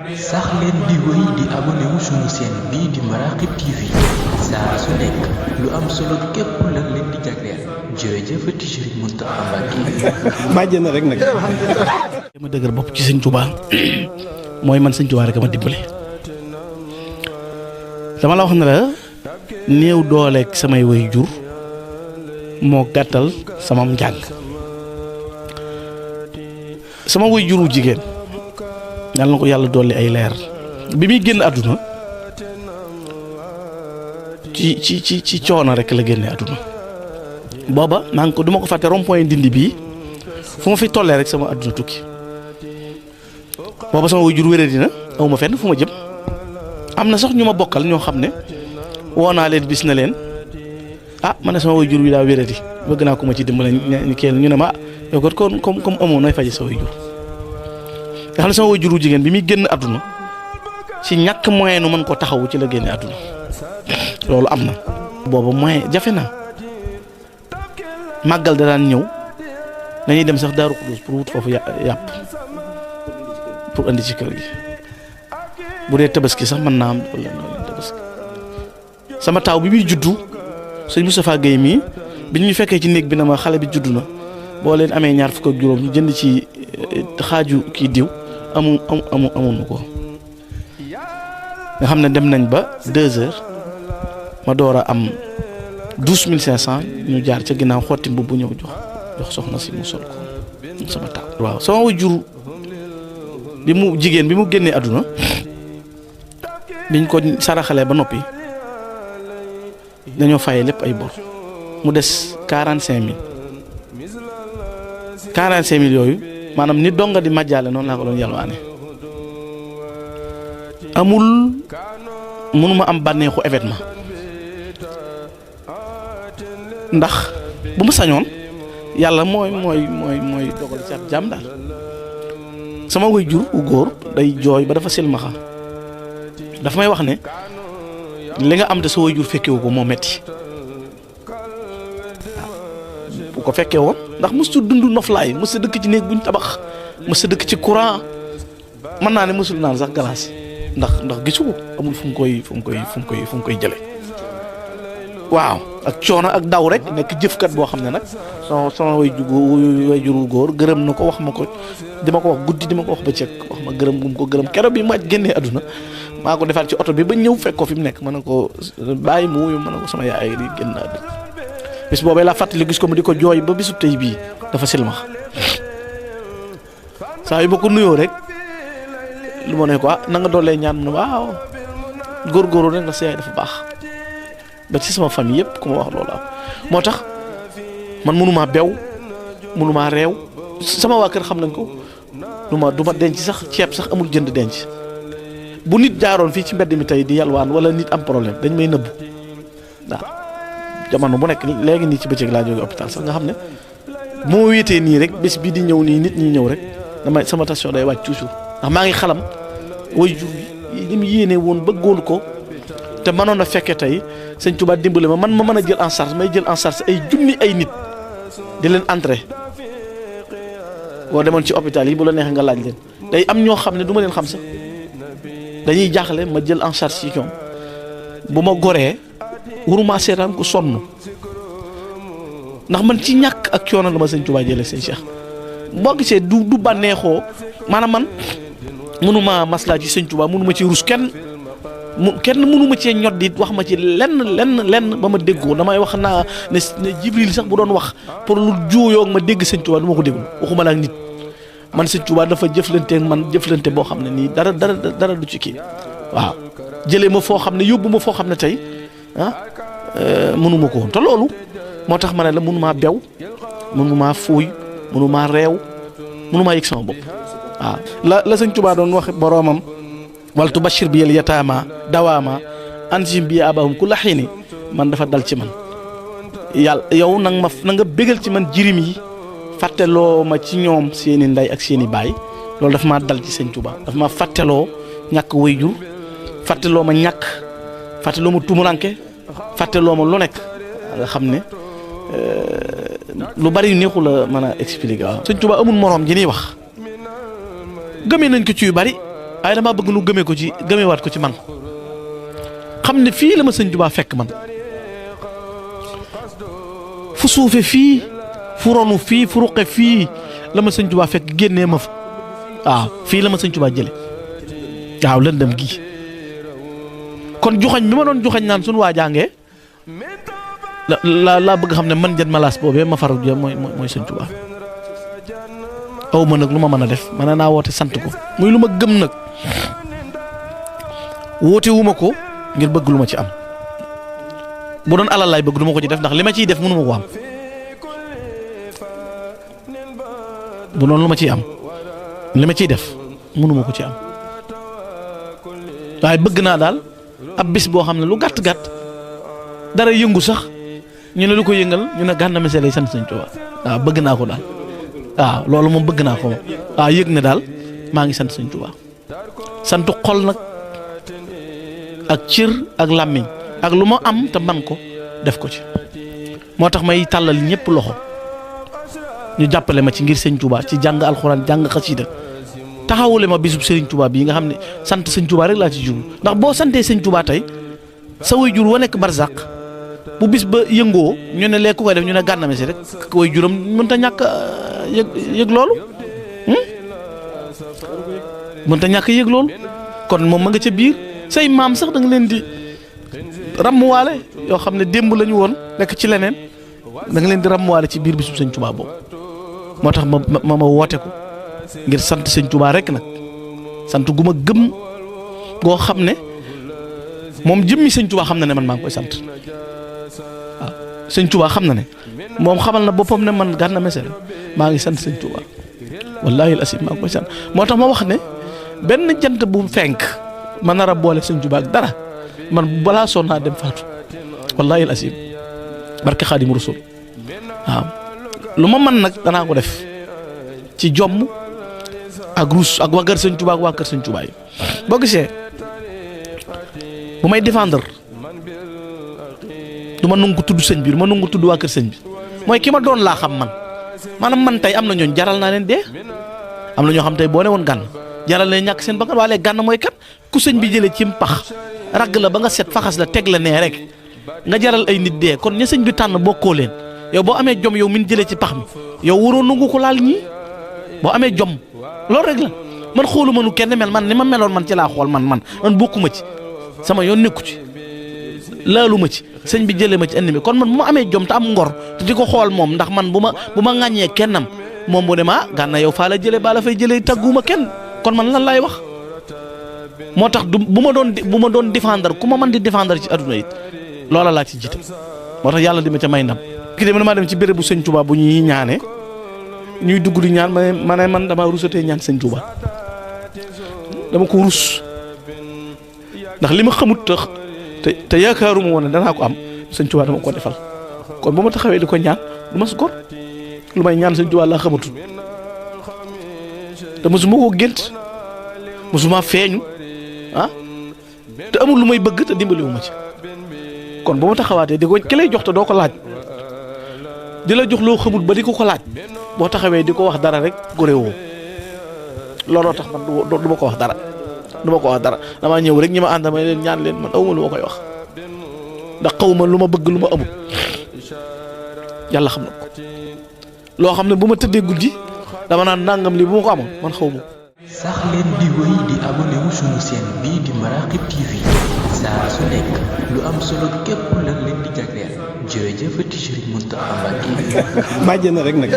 sax leen di wéy di abonné wu sunu chaîne bii di Maraaqib TV saa su nekk lu am solo képp lan leen di jagleel jërëjëfati Serigne Mountakha Mbacké bàjjee na rek nag dama dëgër bopp ci Sëñ Tuubaa mooy man Sëñ Tuubaa rek ma dimbale dama la wax ne la néew dooleeg samay way jur moo gàttal sama njàng sama way juru jigéen yàlla na ko yàlla dolli ay leer bi muy génn àdduna ci coono rek la génne àdduna booba maa ngi ko duma ko fàtte rond-point Ndindi bii fu ma fi tollee rek sama àdduna tukki booba sama way jur wéré dina aw ma fenn fu ma jëm am na sax ñu ma bokkal ñoo xam ne woo naa leen bis na leen man ne sama way jur wi daa wéré di bëgg naa ko ma ci dimbale ñu ne ma yow kat comme amoo nooy faje sa way jur nga xam ne sama way juru jigéen bi muy génn àdduna ci ñàkk moyen nu mën ko taxawu ci la génne àdduna loolu am na booba moyen jafe na màggal da daan ñëw dañuy dem sax Daaru Xudoos pour wut foofu yàpp pour andi ci kër gi bu dee tabaski sax mën naa am wala tabaski sama taaw bi muy juddu sëñ Moustapha Guèye mii bi ñu fekkee ci néeg bi na ma xale bi juddu na boo leen amee ñaar fukk ak juróom ñu jënd ci xaaju kii diw amuñu ko nga xam ne dem nañ ba 2 heures ma door a am 12500 ñu jaar ca ginnaaw xotti mbubb bu ñëw jox soxna si mu sol ko sama taaw. waaw sama wajur bi mu jigéen bi mu génnee àdduna biñ ko saraxalee ba noppi dañoo fayee lépp ay bor mu des 45000 yooyu maanaam ni donga di majjaale noonu laa ko doon yalwaane mënuma am bànneexu événement ndax bu ma sañoon yàlla mooy dogal ci ab jàmm daal sama way jur u góor day jooy ba dafa silmaxa dafa may wax ne li nga am te sa way jur fekkewu ko moo metti bu ko fekkee woon ndax mësul dund noflaay mësul dëkk ci néeg buñ tabax mësul dëkk ci courant mën naa ne mësul naan sax glace ndax gisu ko amul fu mu koy jële waaw ak coono ak daw rek nekk jëfkat boo xam ne nag sama way juru góor gërëm na ko wax ma ko dima ko wax guddi dima ko wax ba cëkk wax ma gërëm gum ko gërëm keroog bi ma génnee àdduna maa ko defaat ci oto bi ba ñëw fekk ko fi mu nekk ma ne ko bàyyi mu wuyu ma ne ko sama yaay di génn àdduna bis boobee laa fàttali gis ko mu di ko jooy ba bisu tey bii dafa silmax saa yu ba ko nuyoo rek lu ma ne ko na nga doolee ñaan mu ne waaw góorgóorlu rek nga sa yaay dafa baax ba ci sama famille yëpp ku ma wax loolu am moo tax man mënumaa bew mënumaa réew sama waa kër xam nañ ko du ma denc sax ceeb sax amul jënd denc bu nit jaaroon fii ci mbedd mi tey di yalwaan wala nit am problème dañ may nëbbu waaw jamono bu nekk léegi nii ci bëccëg laa jóge hôpital sax nga xam ne moo wéetee nii rek bés bi di ñëw nii nit ñi ñëw rek damay sama tension day wàcc toujours ndax maa ngi xalam way jur yi li mu yéene woon bëggoon ko te mënoon a fekkee tey Sëñ Tuubaa dimbale ma mën a jël en charge may jël en charge ay junni ay nit di leen entrer boo demoon ci hôpital yi bu la neexee nga laaj leen day am ñoo xam ne du ma leen xam sax dañuy jaaxle ma jël en charge ci ñoom bu ma goree waruma seetaan ku sonn ndax man ci ñàkk ak coono la ma Sëñ Tuubaa jëlee sëñ Cheikh boo gisee du bànneexoo maanaam man mënuma maslaa ci Sëñ Tuubaa mënuma ci rus kenn mënuma cee ñot di wax ma ci lenn ba ma déggoo damay wax naa ne Jibril sax bu doon wax pour lu juuyoo ma dégg Sëñ Tuubaa du ma ko déglu waxuma la ak nit man Sëñ Tuubaa dafa jëflante man jëflante boo xam ne nii dara du ci kii waaw jëlee ma foo xam ne yóbbu ma foo xam ne tey mënuma ko woon te loolu moo tax ma ne la mënumaa bew mënumaa fuuy mënumaa réew mënumaa yëg sama bopp waaw la Sëñ Tuubaa doon wax boroomam wal tubashir bi yel yataama dawaama anjim bi abahum ku la xiini man dafa dal ci man yàlla yow na nga bégal ci man jirim yi fàtteloo ma ci ñoom seeni ndey ak seeni baay loolu dafa maa dal ci Sëñ Tuubaa dafa ma fàtteloo ñàkk waajur fàtteloo ma ñàkk fàtteloo ma tumuranke fàtteloo ma lu nekk nga xam ne lu bari neexu la mën a expliquer waaw. Sëñ Tuubaa amul moroom ji ñuy wax gëmee nañ ko ci yu bari waaye damaa bëgg nu gëmewaat ko ci man xam ne fii la ma sëñ Tuubaa fekk man fu suufe fii fu ronu fii fu ruqe fii la ma sëñ Tuubaa fekk génnee ma fa waaw fii la ma sëñ Tuubaa jële waaw lëndëm gi kon juxañ bi ma doon juxañ naan suñu waa jàngee laa bëgg xam ne man jën malaas boobee ma faru jë mooy sëñ Tuubaa aw ma nag lu ma mën a def mën naa woote sant ko muy lu ma gëm nag woote wu ma ko ngir bëgg lu ma ci am bu doon alal laay bëgg du ma ko ci def ndax li ma ciy def mënu ma ko am bu doon lu ma ciy am li ma ciy def mënu ma ko ci am waaye bëgg naa daal ab bis boo xam ne lu gàtt gàtt dara yëngu sax ñu ne lu ko yëngal ñu ne Gana Messere lay sant sëñ Tuubaa waaw bëgg naa ko daal waaw loolu moom bëgg naa ko moom waaw yëg ne daal maa ngi sant sëñ Tuubaa santu xol nag ak cër ak làmmiñ ak lu ma am te man ko def ko ci moo tax may tàllal ñëpp loxo ñu jàppale ma ci ngir sëñ Tuubaa ci jàng alxuraan jàng xasiida taxawule ma bisub sëriñ Tuubaa bii nga xam ne sant sëñ Tuubaa rek laa ci jublu ndax boo santee sëñ Tuubaa tey sa waajur wa nekk barzaq bu bis ba yëngoo ñu ne léegi ku koy def ñu ne Gana Messere rek waajuram mënut a ñàkk yëg loolu mënut a ñàkk yëg loolu kon moom ma nga ca biir say maam sax da nga leen di ràmmuwaale yoo xam ne démb la ñu woon nekk ci leneen da nga leen di ràmmuwaale ci biir bisub sëñ Tuubaa boobu moo tax ma woote ko ngir sant sëñ Tuubaa rek nag sant gu ma gëm goo xam ne moom jëmmi sëñ Tuubaa xam na ne man maa ngi koy sant waaw sëñ Tuubaa xam na ne moom xamal na boppam ne man Gana Messere maa ngi sant sëñ Tuubaa wallaahi al-asiim maa ngi koy sant moo tax ma wax ne benn jant bu fenk ma nar a boole sëñ Tuubaa ak dara man balaa sonn naa dem faatu wallaahi al-asiim barke Xaadimu Rasuul waaw lu ma mën nag danaa ko def ci jomm ak ruus ak waa kër sëñ Tuubaa ak waa kër sëñ Tuubaa yi boo gisee bu may défendre du ma nangu tudd sëñ bi du ma nangu tudd waa kër sëñ bi mooy ki ma doon laa xam man maanaam man tey am na ñooñ jaral naa leen dee am na ñoo xam tey boo ne woon Gana jaral leen ñàkk seen bakkan waaye Gana mooy kat ku sëñ bi jëlee ci pax ragg la ba nga set faxas la teg la nee rek nga jaral ay nit dee kon ña sëñ bi tànn bokkoo leen yow boo amee jom yow min jëlee ci pax mi yow waroo nangu ko laal ñii boo amee jom loolu rek la man xooluma nu kenn mel man ni ma meloon man ci laa xool man bokkuma ci sama yoon nekku ci laaluma ci sëñ bi jëlee ma ci indi mi kon man bu ma amee jom te am ngor te di ko xool moom ndax man bu ma ŋàññee kennam moom bu ne ma Gana yow faa la jëlee baa la fay jëlee tàgguma kenn kon man lan laay wax moo tax du bu ma doon défendre ku ma mën di défendre ci adduna it loola laa ci jiite moo tax yàlla di ma ca may ndam. kii de man maa dem ci béréb bu sëñ Tuubaa bu ñuy ñaane ñuy dugg di ñaan ma ne man damaa rusatee ñaan sëñ Tuubaa dama ko rus ndax li ma xamut te yaakaaruma woon ne danaa ko am sëñ Tuubaa dama ko defal kon ba ma taxawee di ko ñaan du ma su gor lu may ñaan sëñ Tuubaa laa xamatul te mosuma koo gént mosuma feeñu te amul lu may bëgg te dimbaliwu ma ci kon ba ma taxawaatee di ko ki lay jox te doo ko laaj di la jox loo xamul ba di ko laaj boo taxawee di ko wax dara rek gore woo looloo tax man du ma ko wax dara damaa ñëw rek ñi ma ànd ma leen ñaan leen man awma lu ma koy wax ndax xawma lu ma bëgg lu ma amul yàlla xam na ko loo xam ne bu ma tëddee guddi dama naan nangam lii bu ma ko amoon man xaw ma. sax leen di wéy di abonné wu sunu chaîne bii di Maraaqib TV saa su nekk lu am solo képp lan leen di jagleel jërëjëf Serigne Mountakha Mbacké. bàjjee na rek nag.